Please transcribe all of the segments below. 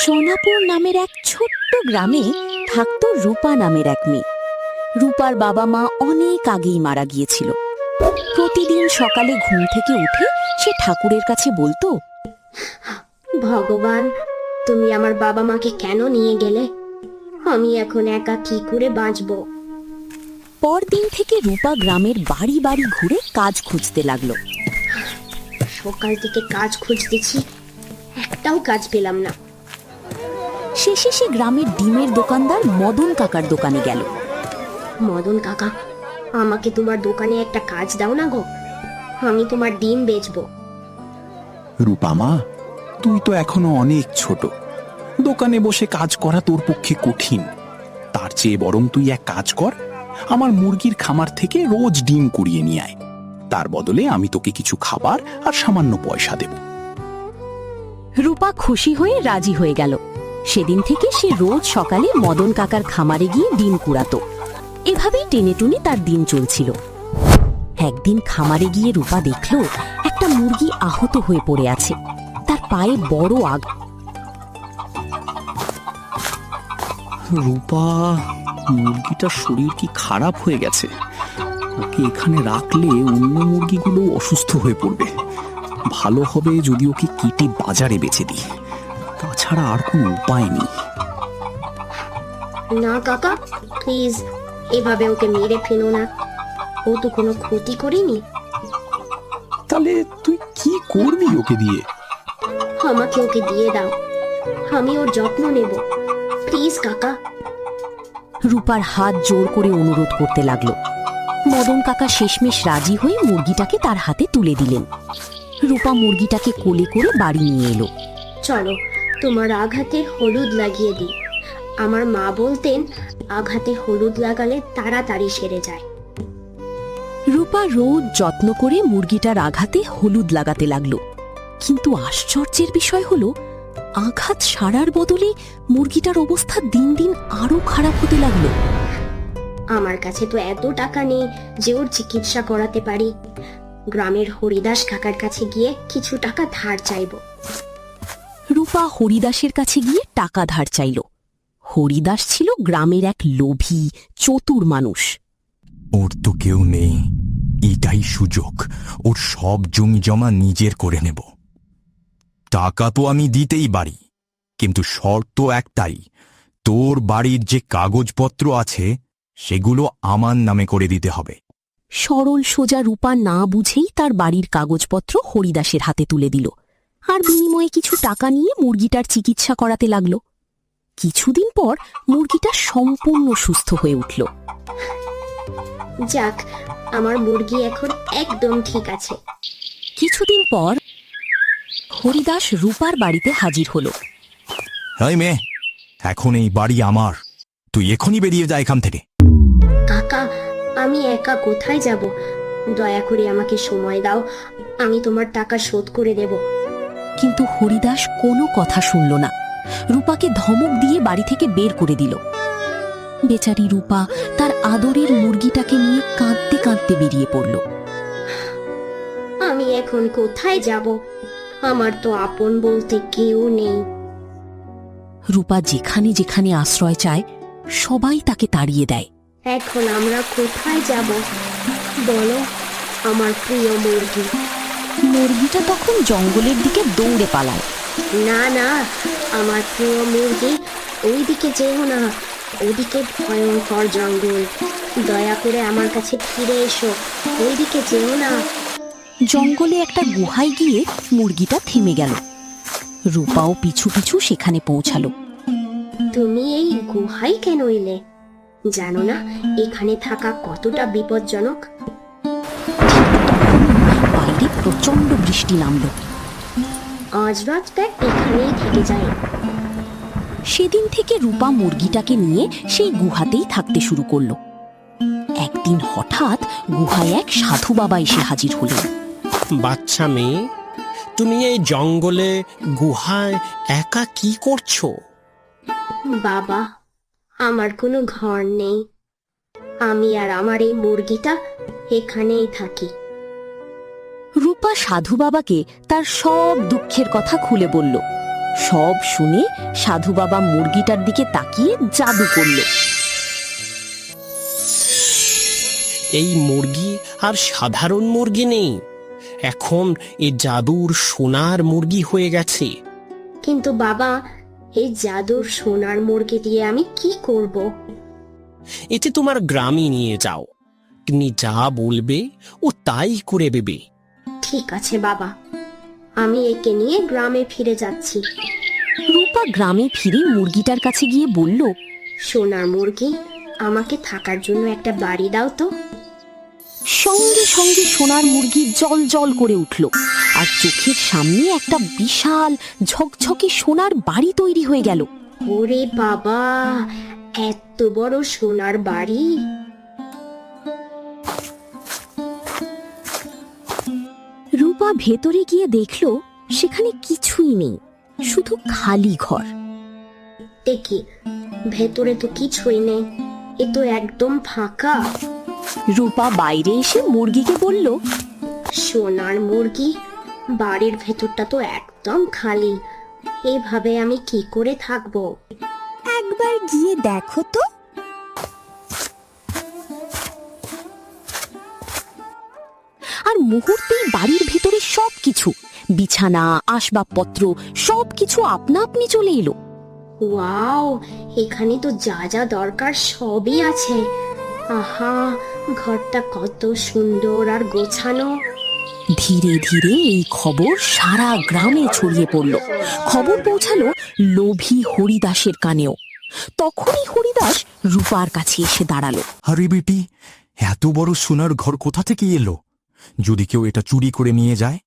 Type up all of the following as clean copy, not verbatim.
সোনাপুর নামের এক ছোট্ট গ্রামে থাকতো রূপা নামের এক মেয়ে। রূপার বাবা মা অনেক আগেই মারা গিয়েছিল। প্রতিদিন সকালে ঘুম থেকে উঠে সে ঠাকুরের কাছে বলতো, ভগবান, তুমি আমার বাবা মাকে কেন নিয়ে গেলে? আমি এখন একা কি করে বাঁচবো? পরদিন থেকে রূপা গ্রামের বাড়ি বাড়ি ঘুরে কাজ খুঁজতে লাগলো। সকাল থেকে কাজ খুঁজতেছি, একটাও কাজ পেলাম না। শেষে সে গ্রামের ডিমের দোকানদার মদন কাকার দোকানে গেল। মদন কাকা, আমাকে তোমার দোকানে একটা কাজ দাও না গো, আমি তোমার ডিম বেচবো। রূপা মা, তুই তো এখনো অনেক ছোট, দোকানে বসে কাজ করা তোর পক্ষে কঠিন। তার চেয়ে বরং তুই এক কাজ কর, আমার মুরগির খামার থেকে রোজ ডিম কুড়িয়ে নিয়ে আয়। তার বদলে আমি তোকে কিছু খাবার আর সামান্য পয়সা দেব। রূপা খুশি হয়ে রাজি হয়ে গেল। সেদিন থেকে সে রোজ সকালে মদন কাকার খামারে গিয়ে ডিম কুড়াতো। এভাবেই টেনে টুনে তার দিন চলছিল। একদিন খামারে গিয়ে রূপা দেখল একটা মুরগি আহত হয়ে পড়ে আছে, তার পায়ে বড় আঘাত। রূপা, মুরগিটার শরীর কি খারাপ হয়ে গেছে? ওকে এখানে রাখলে অন্য মুরগিগুলো অসুস্থ হয়ে পড়বে। ভালো হবে যদি ওকে কেটে বাজারে বেচে দিই, তাছাড়া আর কোনো উপায় নেই। না কাকা, প্লিজ এভাবে ওকে মেরে ফেলো না, ও তো কোনো ক্ষতি করেনি। তাহলে তুই কি করবি ওকে দিয়ে? আমাকে ওকে দিয়ে দাও, আমি ওর যত্ন নেব, প্লিজ কাকা। রূপার হাত জোর করে অনুরোধ করতে লাগলো। মদন কাকা শেষমেশ রাজি হয়ে মুরগিটাকে তার হাতে তুলে দিলেন। রূপা মুরগিটাকে কোলে করে বাড়ি নিয়ে এলো। চলো তোমার আঘাতে হলুদ লাগিয়ে দিই। আমার মা বলতেন আঘাতে হলুদ লাগালে তাড়াতাড়ি সেরে যায়। রূপা রোজ যত্ন করে মুরগিটার আঘাতে হলুদ লাগাতে লাগলো। কিন্তু আশ্চর্যের বিষয় হলো, আঘাত সারার বদলে মুরগিটার অবস্থা দিন দিন আরো খারাপ হতে লাগলো। আমার কাছে তো এত টাকা নেই যে ওর চিকিৎসা করাতে পারি। গ্রামের হরিদাস কাকার কাছে গিয়ে কিছু টাকা ধার চাইব। রূপা হরিদাসের কাছে গিয়ে টাকা ধার চাইল। হরিদাস ছিল গ্রামের এক লোভী চতুর মানুষ। ওর তো কেউ নেই, এটাই সুযোগ, ওর সব জমি জমা নিজের করে নেব। টাকা তো আমি দিতেই পারি, কিন্তু শর্ত একটাই, তোর বাড়ির যে কাগজপত্র আছে সেগুলো আমার নামে করে দিতে হবে। সরল সোজা রূপা না বুঝেই তার বাড়ির কাগজপত্র হরিদাসের হাতে তুলে দিল, আর বিনিময়ে কিছু টাকা নিয়ে মুরগিটার চিকিৎসা করাতে লাগলো। কিছুদিন পর মুরগিটা সম্পূর্ণ সুস্থ হয়ে উঠল। যাক, আমার মুরগি এখন একদম ঠিক আছে। কিছুদিন পর হরিদাস রূপার বাড়িতে হাজির হলো। এই মেয়ে, এখন এই বাড়ি আমার, তুই এখনই বেরিয়ে যা এখান থেকে। কাকা, আমি একা কোথায় যাব? দয়া করে আমাকে সময় দাও, আমি তোমার টাকা শোধ করে দেব। কিন্তু হরিদাস কোনো কথা শুনল না, রূপাকে ধমক দিয়ে বাড়ি থেকে বের করে দিল। বেচারি রূপা তার আদরের মুরগিটাকে নিয়ে কাঁদতে কাঁদতে বেরিয়ে পড়ল। আমি এখন কোথায় যাব? আমার তো আপন বলতে কেউ নেই। রূপা যেখানে যেখানে আশ্রয় চায় সবাই তাকে তাড়িয়ে দেয়। এখন আমরা কোথায় যাব বলো, আমার প্রিয় মুরগি? মুরগিটা তখন জঙ্গলের দিকে দৌড়ে পালায়। না না, আমার প্রিয় মুরগি, ওইদিকে যেও না, ওদিকে ভয়ঙ্কর জঙ্গল। দয়া করে আমার কাছে ফিরে এসো, ওইদিকে যেও না। জঙ্গলে একটা গুহায় গিয়ে মুরগিটা থেমে গেল। রূপাও পিছু পিছু সেখানে পৌঁছালো। তুমি এই গুহায় কেন এলে? জানো না এখানে থাকা কতটা বিপজ্জনক? বাইরে প্রচন্ড বৃষ্টি নামল। আজ রাতটা এখানেই থেকে যায়। সেদিন থেকে রূপা মুরগিটাকে নিয়ে সেই গুহাতেই থাকতে শুরু করলো। একদিন হঠাৎ গুহায় এক সাধু বাবা এসে হাজির হলেন। বাচ্চা মেয়ে, তুমি এই জঙ্গলে গুহায় একা কি করছো? বাবা, আমার কোনো ঘর নেই, আমি আর আমার এই মুরগিটা এখানেই থাকি। রূপা সাধু বাবাকে তার সব দুঃখের কথা খুলে বলল। সব শুনে সাধু বাবা মুরগিটার দিকে তাকিয়ে জাদু করল। এই মুরগি আর সাধারণ মুরগি নেই, এখন এ জাদুর সোনার মুরগি হয়ে গেছে। কিন্তু বাবা, এই জাদুর সোনার মুরগি দিয়ে আমি কি করব? এতে তোমার গ্রামে নিয়ে যাও, তুমি যা বলবে ও তাই করে দেবে। ঠিক আছে বাবা, আমি একে নিয়ে গ্রামে ফিরে যাচ্ছি। রূপা গ্রামে ফিরে মুরগিটার কাছে গিয়ে বলল, সোনার মুরগি, আমাকে থাকার জন্য একটা বাড়ি দাও তো। সঙ্গে সঙ্গে সোনার মুরগি জল জল করে উঠল, আর চোখের সামনে একটা বিশাল ঝকঝকে সোনার বাড়ি তৈরি হয়ে গেল। ওরে বাবা, এত বড় সোনার বাড়ি! রূপা ভেতরে গিয়ে দেখল সেখানে কিছুই নেই, শুধু খালি ঘর। দেখি, ভেতরে তো কিছুই নেই, এ তো একদম ফাঁকা। রূপা বাইরে এসে মুরগিকে বলল, সোনার মুরগি, বাড়ির ভেতরটা তো একদম খালি, এভাবে আমি কি করে থাকবো? একবার গিয়ে দেখো তো। আর মুহূর্তেই বাড়ির ভেতরে সবকিছু, বিছানা, আসবাবপত্র সবকিছু আপনা আপনি চলে এলো। ওয়াও, এখানে তো যা যা দরকার সবই আছে। আহা, ঘরটা কত সুন্দর আর গোছানো। ধীরে ধীরে এই খবর সারা গ্রামে ছড়িয়ে পড়ল। খবর পৌঁছালো লোভী হরিদাসের কানেও। তখনই হরিদাস রূপার কাছে এসে দাঁড়ালো। আরে বেটি, এত বড় সোনার ঘর কোথা থেকে এলো? যদি কেউ এটা চুরি করে নিয়ে যায়?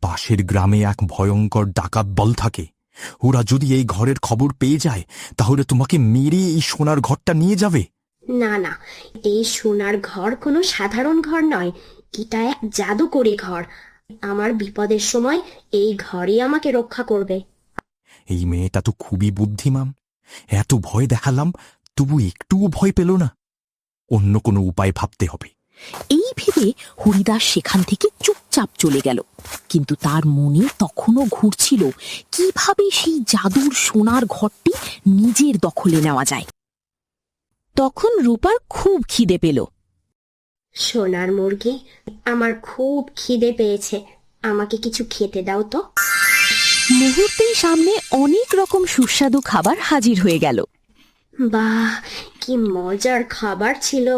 পাশের গ্রামে এক ভয়ঙ্কর ডাকাত দল থাকে, ওরা যদি এই ঘরের খবর পেয়ে যায় তাহলে তোমাকে মেরে এই সোনার ঘরটা নিয়ে যাবে। না না, এই সোনার ঘর কোনো সাধারণ ঘর নয়, এটা এক জাদুকরি ঘর। আমার বিপদের সময় এই ঘরই আমাকে রক্ষা করবে। এই মেয়েটা তো খুবই বুদ্ধিমান, এত ভয় দেখালাম তবু একটুও ভয় পেল না। অন্য কোনো উপায় ভাবতে হবে। এই ভেবে হরিদাস সেখান থেকে চুপচাপ চলে গেল, কিন্তু তার মনে তখনও ঘুরছিল কিভাবে সেই জাদুর সোনার ঘরটি নিজের দখলে নেওয়া যায়। তখন রূপার খুব খিদে পেল। সোনার মুরগি, আমার খুব খিদে পেয়েছে, আমাকে কিছু খেতে দাও তো। মুহূর্তেই সামনে অনেক রকম সুস্বাদু খাবার হাজির হয়ে গেল। বাহ, কি মজার খাবার ছিল!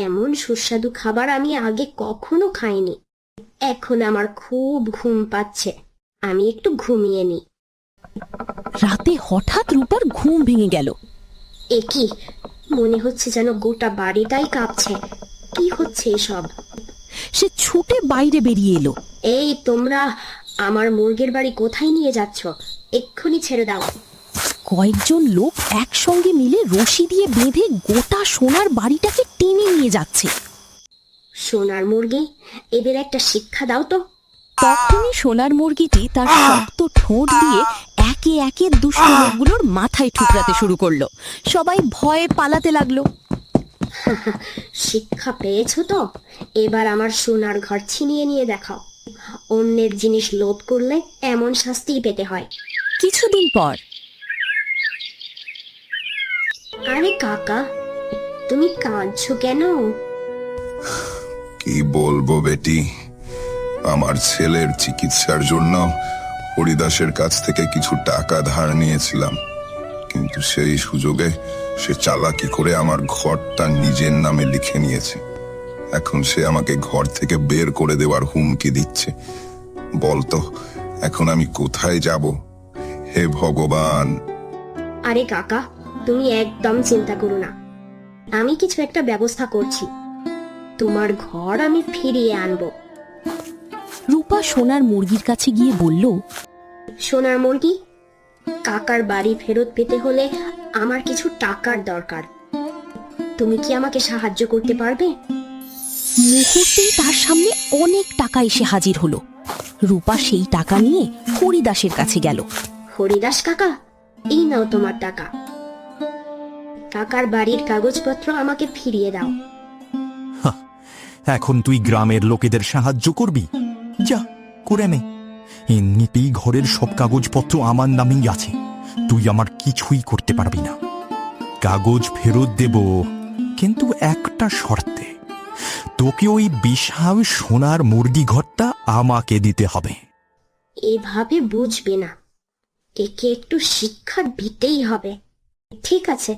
এমন সুস্বাদু খাবার আমি আগে কখনো খাইনি। এখন আমার খুব ঘুম পাচ্ছে, আমি একটু ঘুমিয়ে নিই। রাতে হঠাৎ রূপার ঘুম ভেঙে গেল। এ কি, মনে হচ্ছে যেন গোটা বাড়িটাই কাঁপছে। কি হচ্ছে এসব? সে ছুটে বাইরে বেরিয়ে এলো। এই তোমরা আমার মুরগির বাড়ি কোথায় নিয়ে যাচ্ছ? এক্ষুনি ছেড়ে দাও। কয়েকজন লোক একসঙ্গে মিলে রশি দিয়ে বেঁধে গোটা সোনার বাড়িটাকে টেনে নিয়ে যাচ্ছে। সোনার মুরগি, এদের একটা শিক্ষা দাও তো। তখনই সোনার মুরগিটি তার শক্ত ঠোঁট দিয়ে একে একে দুষ্ট লোকগুলোর মাথায় ঠুকরাতে শুরু করলো। সবাই ভয়ে পালাতে লাগলো। শিক্ষা পেয়েছো তো? এবার আমার সোনার ঘর ছিনিয়ে নিয়ে দেখাও। অন্যের জিনিস লোভ করলে এমন শাস্তিই পেতে হয়। কিছুদিন পর, আরে কাকা, তুমি কাঁদছো কেন? কি বলবো বেটি, আমার ছেলের চিকিৎসার জন্য হরিদাসের কাছ থেকে কিছু টাকা ধার নিয়েছিলাম, কিন্তু সেই সুযোগে সে চালাকি করে আমার ঘরটা নিজের নামে লিখে নিয়েছে। এখন সে আমাকে ঘর থেকে বের করে দেওয়ার হুমকি দিচ্ছে। বলতো, এখন আমি কোথায় যাব? হে ভগবান! আরে কাকা, তুমি একদম চিন্তা করো না, আমি কিছু একটা ব্যবস্থা করছি। তোমার ঘর আমি ফিরিয়ে আনবো। রূপা সোনার মুরগির কাছে গিয়ে বলল, সোনার মুরগি, কাকার বাড়ি ফেরত পেতে হলে আমার কিছু টাকার দরকার। তুমি কি আমাকে সাহায্য করতে পারবে? মুহূর্তেই তার সামনে অনেক টাকা এসে হাজির হলো। রূপা সেই টাকা নিয়ে হরিদাসের কাছে গেল। হরিদাস কাকা, এই নাও তোমার টাকা। কাকার বাড়ির কাগজপত্র আমাকে ফিরিয়ে দাও। এখন তুই গ্রামের লোকেদের সাহায্য করবি? যা করে নে। এমনিতেই ঘরের সব কাগজপত্র আমার নামেই আছে, তুই আমার কিছুই করতে পারবি না। কাগজ ফেরত দেব, কিন্তু একটা শর্তে, তোকে ওই বিশাল সোনার মুরগি ঘরটা আমাকে দিতে হবে। এভাবে বুঝবে না, একে একটু শিক্ষা দিতেই হবে। ঠিক আছে,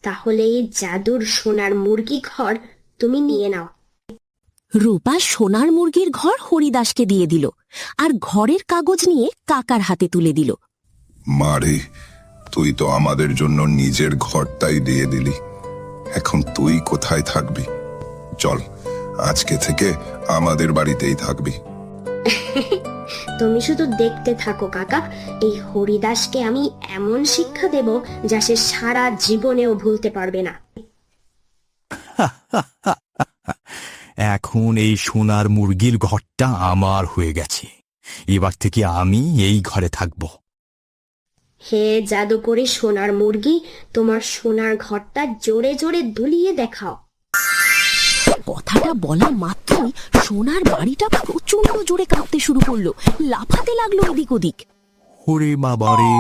তাহলে এই জাদুর সোনার মুরগি ঘর তুমি নিয়ে নাও। রূপা সোনার মুরগির ঘর হরিদাসকে দিয়ে দিল আর ঘরের কাগজ নিয়ে কাকার হাতে তুলে দিল। মারে, তুই তো আমাদের জন্য নিজের ঘরটাই দিয়ে দিলি, এখন তুই কোথায় থাকবি? চল, আজকে থেকে আমাদের বাড়িতেই থাকবি। তুমি শুধু দেখতে থাকো কাকা, এই হরিদাসকে আমি এমন শিক্ষা দেব যা সে সারা জীবনেও ভুলতে পারবে না। এখন এই সোনার মুরগির ঘরটা আমার হয়ে গেছে, এবার থেকে আমি এই ঘরে থাকব। হে জাদু করে সোনার মুরগি, তোমার সোনার ঘরটা জোরে জোরে দুলিয়ে দেখাও। কথাটা বলা মাত্রই সোনার বাড়িটা প্রচন্ড জোরে কাঁপতে শুরু করলো, লাফাতে লাগলো এদিক ওদিক। ওরে বাবারে,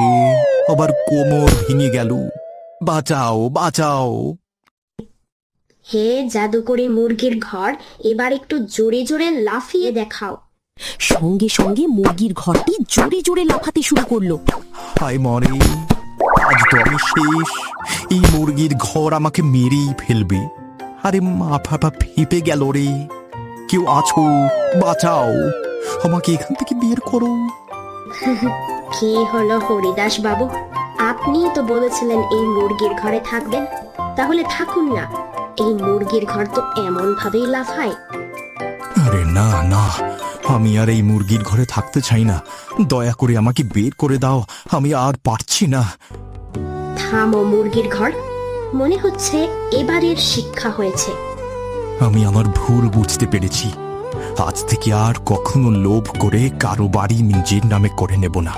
আবার কোমর ভেঙে গেল, বাঁচাও বাঁচাও। হে জাদু করে মুরগির ঘর, এবার একটু জোরে জোরে লাফিয়ে দেখাও। সঙ্গে সঙ্গে মুরগির ঘরটি জোরে জোরে লাফাতে শুরু করলো। হায় মরে, আজ তো আমি শেষ, এই মুরগির ঘর আমাকে মেরেই ফেলবে। আরে মাথা ফেপে গেল রে, কেউ আছো, বাঁচাও, আমাকে এখান থেকে বের করো। কি হলো হরিদাস বাবু, আপনিই তো বলেছিলেন এই মুরগির ঘরে থাকবেন, তাহলে থাকুন না। এই মুরগির ঘর তো এমন ভাবেই লাফায়। আরে না না, আমি আর এই মুরগির ঘরে থাকতে চাই না, দয়া করে আমাকে বের করে দাও, আমি আর পারছি না। থামো মুরগির ঘর, মনে হচ্ছে এবারের শিক্ষা হয়েছে। আমি আমার ভুল বুঝতে পেরেছি, আজ থেকে আর কখনো লোভ করে কারো বাড়ি নিজের নামে করে নেব না।